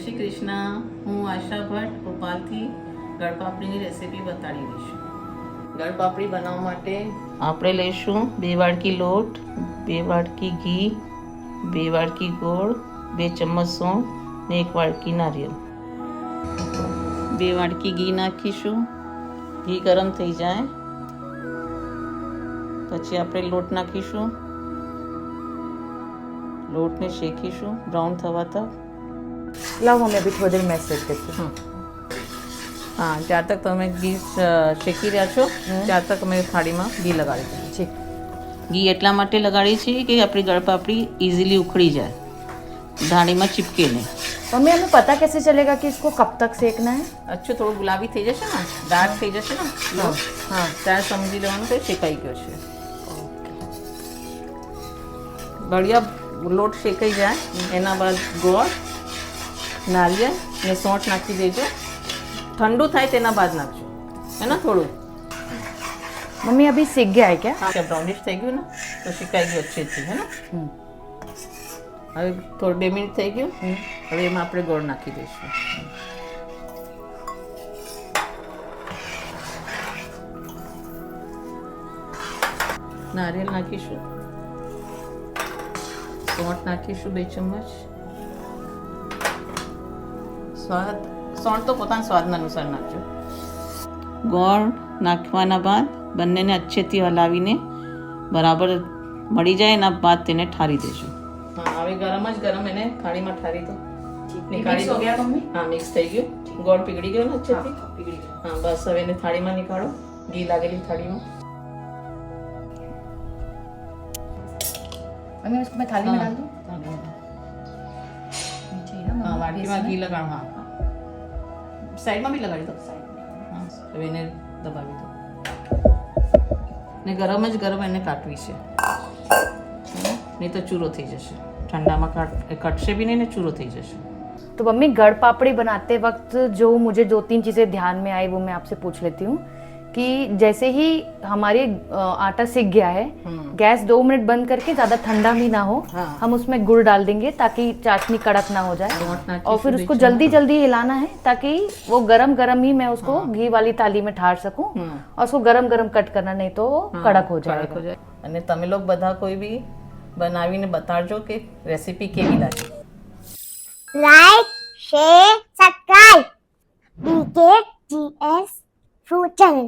શ્રી કૃષ્ણ. હું આશા ભટ્ટ ભોપાલથી ગળપાપડીની રેસીપી બતાડી દઈશ. ગળપાપડી બનાવવા માટે આપણે લઈશું 2 વાડકી લોટ, 2 વાડકી ઘી, 2 વાડકી ગોળ, 2 ચમચ સૌંઠ ને 1 વાડકી નારિયેળ. 2 વાડકી ઘી નાખીશું. ઘી ગરમ થઈ જાય પછી આપણે લોટ નાખીશું. લોટને શેકીશું બ્રાઉન થવા તક. लाओ मम्मी अभी थोड़ी देर मैं सेक देती हूँ. हाँ જ્યાં તક તમે ઘી શેકી રહ્યા છો ત્યાં તક અમે થાળીમાં ઘી લગાડી દઈએ. ठीक. ઘી એટલા માટે લગાડીએ છીએ કે આપણી ગળપાપડી ઇઝીલી ઉખડી જાય, થાળીમાં ચીપકે નહીં. मम्मी हमें पता कैसे चलेगा कि इसको कब तक सेकना है? અચ્છું થોડું ગુલાબી થઈ જશે ને, ડાર્ક થઈ જશે ને લોટ, हाँ. ત્યારે સમજી લેવાનું કે શેકાઈ ગયો છે. બળિયા લોટ શેકાઈ જાય એના બાદ ગોળ, નારિયેળ ને સૌંઠ નાખી દેજો. ઠંડુ થાય તેના બાદ નાખજો, હે ને થોડું. मम्मी अभी सीख गया है क्या? હા બ્રાઉનિશ થઈ ગયું ને તો શેકાઈ ગયું અચ્છેથી, હે ને. હવે થોડું 2 મિનિટ થઈ ગયું. હવે એમાં આપણે ગોળ નાખી દઈશું. નારિયેળ નાખીશું, સૌંઠ નાખીશું 2 ચમચ. સૌંઠ તો પોતાના સ્વાદના અનુસાર નાખજો. ગોળ નાખવાના બાદ બંનેને અચ્છેથી હલાવીને બરાબર મળી જાય એના બાદ તેને ઠારી દેજો. હા હવે ગરમ જ ગરમ એને થાળીમાં ઠારી દો. मिक्स हो गया मम्मी? હા મિક્સ થઈ ગયું. ગોળ પીગળી ગયો ને અચ્છેથી? પીગળી ગયો. હા બસ હવે એને થાળીમાં નીકાળો, ઘી લાગેલી થાળીમાં. मम्मी उसको मैं थाली में डाल दूँ? હા વાટકીમાં ઘી લગાડો. હા સાઈડમાં બી લગાડી દો. હા હવે એને દબાવી દો ને ગરમ જ ગરમ એને કાઢવી છે, નહીં તો ચૂરો થઈ જશે. ઠંડામાં કટશે બી નહીં ને ચૂરો થઈ જશે. तो मम्मी गढ़ पापड़ी बनाते वक्त जो मुझे 2-3 चीज़ें ध्यान में आई वो मैं आपसे पूछ लेती हूँ कि जैसे ही हमारे आटा सीख गया है, गैस 2 मिनट बंद करके ज़्यादा ठंडा भी ना हो, हाँ. हम उसमें गुड़ डाल देंगे ताकि चाशनी कड़क ना हो जाए, और फिर उसको जल्दी जल्दी हिलाना है ताकि वो गरम गरम ही मैं उसको घी वाली थाली में ठार सकूं, और उसको गरम गरम कट करना, नहीं तो कड़क हो जाएगा. અને તમે લોગ બધા કોઈ બી બનાવીને બતાડજો કે રેસીપી કેવી લાગી. Like, share, subscribe. BKGS Food Channel.